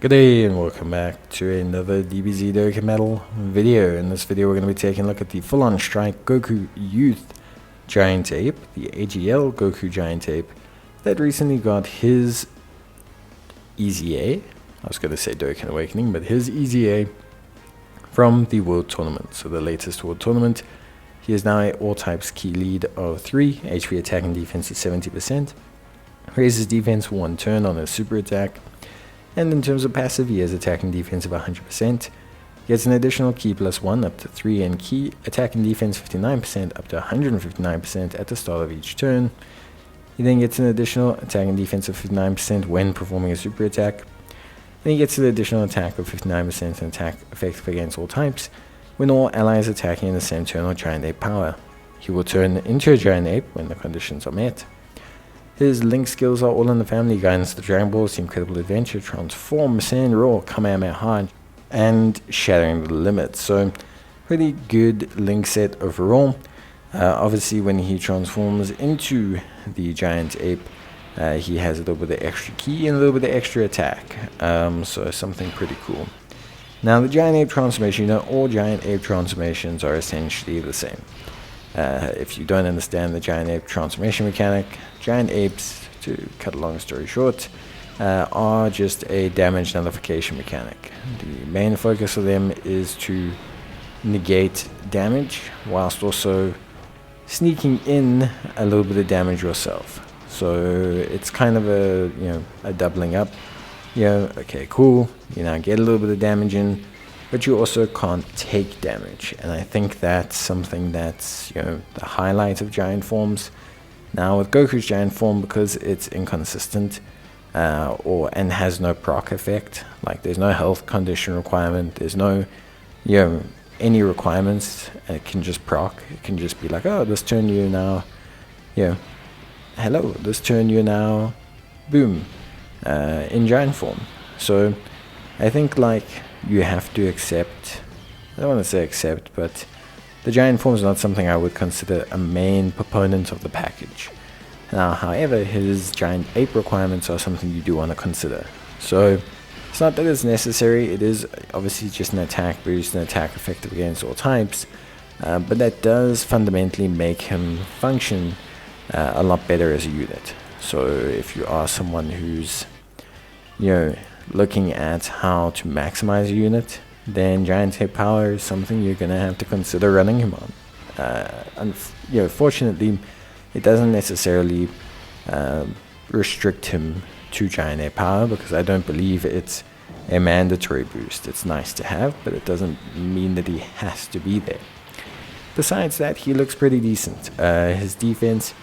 Good day and welcome back to another DBZ Dokkan Metal video. In this video we're going to be taking a look at the full-on strike Goku Youth Giant Ape, the AGL Goku Giant Ape, that recently got his EZA, I was going to say Dokkan Awakening, but his EZA from the World Tournament. So the latest World Tournament, he is now an all-types key lead of 3, HP attack and defense is 70%, raises defense for 1 turn on a super attack. And in terms of passive, he has attack and defense of 100%, gets an additional key +1 up to 3, and key attack and defense 59% up to 159% at the start of each turn. He then gets an additional attack and defense of 59% when performing a super attack. Then he gets an additional attack of 59% and attack effective against all types when all allies attacking in the same turn or Giant Ape power. He will turn into a Giant Ape when the conditions are met. His link skills are all in the family: Guidance, the Dragon Balls, the Incredible Adventure, Transform, Sand Roar, Kamehameha, and Shattering the Limit. So, pretty good link set overall. Obviously, when he transforms into the Giant Ape, he has a little bit of extra key and a little bit of extra attack. So, something pretty cool. Now, the Giant Ape transformation, all Giant Ape transformations are essentially the same. If you don't understand the Giant Ape transformation mechanic, Giant Apes, to cut a long story short, are just a damage nullification mechanic. The main focus of them is to negate damage whilst also sneaking in a little bit of damage yourself. So it's kind of a doubling up. Okay, cool, you now get a little bit of damage in, but you also can't take damage, and I think that's something that's the highlight of giant forms. Now with Goku's giant form, because it's inconsistent and has no proc effect, like there's no health condition requirement, there's no any requirements, it can just proc. It can just be like, oh, this turn you now, hello, this turn you now, boom, in giant form. So I think you have to accept, I don't want to say accept, but the giant form is not something I would consider a main proponent of the package. Now, however, his giant ape requirements are something you do want to consider. So it's not that it's necessary, it is obviously just an attack boost and attack effective against all types, but that does fundamentally make him function a lot better as a unit. So if you are someone who's looking at how to maximize a unit, then Giant Ape power is something you're going to have to consider running him on. Fortunately, it doesn't necessarily restrict him to Giant Ape power, because I don't believe it's a mandatory boost. It's nice to have, but it doesn't mean that he has to be there. Besides that, he looks pretty decent. His defense,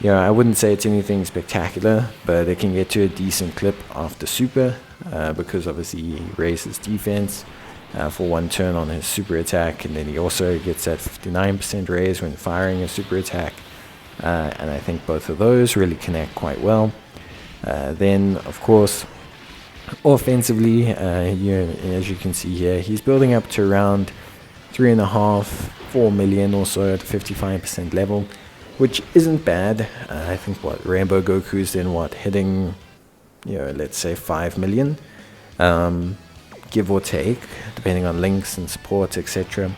I wouldn't say it's anything spectacular, but it can get to a decent clip after super, because obviously he raises defense for 1 turn on his super attack, and then he also gets that 59% raise when firing a super attack, and I think both of those really connect quite well. Then of course offensively, as you can see here, he's building up to around 3.5-4 million or so at the 55% level, which isn't bad. I think Rainbow Goku's then hitting let's say 5 million, give or take, depending on links and support, etc.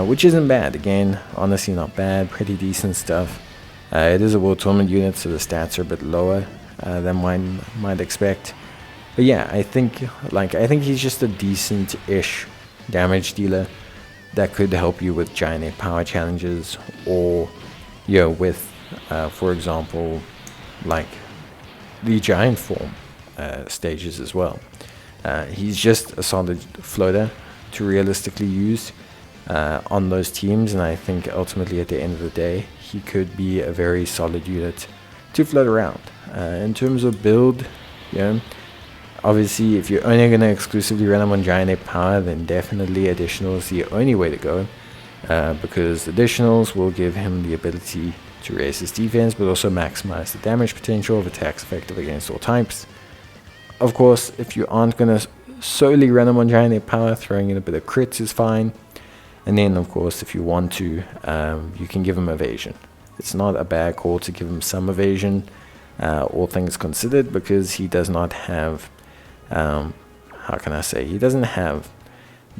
Which isn't bad. Again, honestly not bad, pretty decent stuff. It is a World Tournament unit, so the stats are a bit lower than one might expect. But yeah, I think he's just a decent-ish damage dealer that could help you with Giant Ape power challenges, or with, for example, the giant form stages as well. He's just a solid floater to realistically use on those teams, and I think ultimately at the end of the day he could be a very solid unit to float around. In terms of build, obviously if you're only going to exclusively run him on Giant Ape power, then definitely additional is the only way to go, because additionals will give him the ability to raise his defense, but also maximize the damage potential of attacks effective against all types. Of course, if you aren't going to solely run him on Giant Ape power, throwing in a bit of crits is fine. And then, of course, if you want to, you can give him evasion. It's not a bad call to give him some evasion, all things considered, because he does not have how can I say, he doesn't have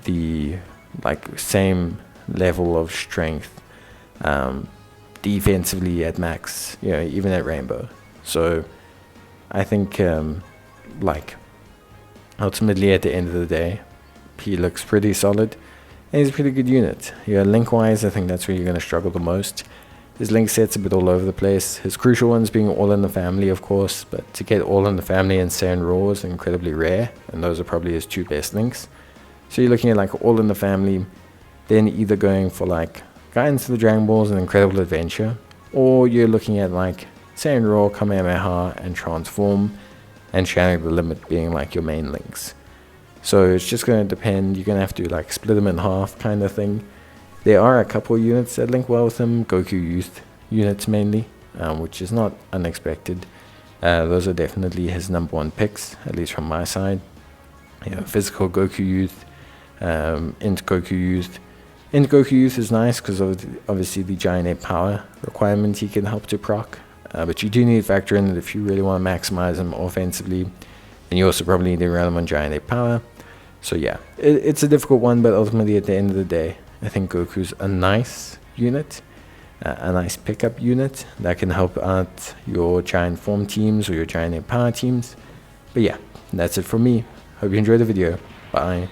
the like same level of strength defensively at max, you know, even at Rainbow. So I think like ultimately at the end of the day, he looks pretty solid and he's a pretty good unit. Yeah, link wise, I think that's where you're going to struggle the most. His link set's a bit all over the place. His crucial ones being all in the family, of course, but to get all in the family and Saiyan Raw is incredibly rare, and those are probably his 2 best links. So you're looking at like all in the family, then either going for like Guidance to the Dragon Balls and Incredible Adventure, or you're looking at like Saiyan Raw, Kamehameha, and Transform, and Shattered the Limit being like your main links. So it's just going to depend. You're going to have to like split them in half kind of thing. There are a couple units that link well with him, Goku Youth units mainly, which is not unexpected. Those are definitely his #1 picks, at least from my side. You know, physical Goku Youth, Int Goku Youth. Int Goku Youth is nice because obviously the Giant Ape power requirement he can help to proc. But you do need to factor in that if you really want to maximize him offensively, then you also probably need to run him on Giant Ape power. So yeah, it's a difficult one, but ultimately at the end of the day, I think Goku's a nice unit, a nice pickup unit that can help out your giant form teams or your Giant Ape power teams. But yeah, that's it from me. Hope you enjoyed the video. Bye.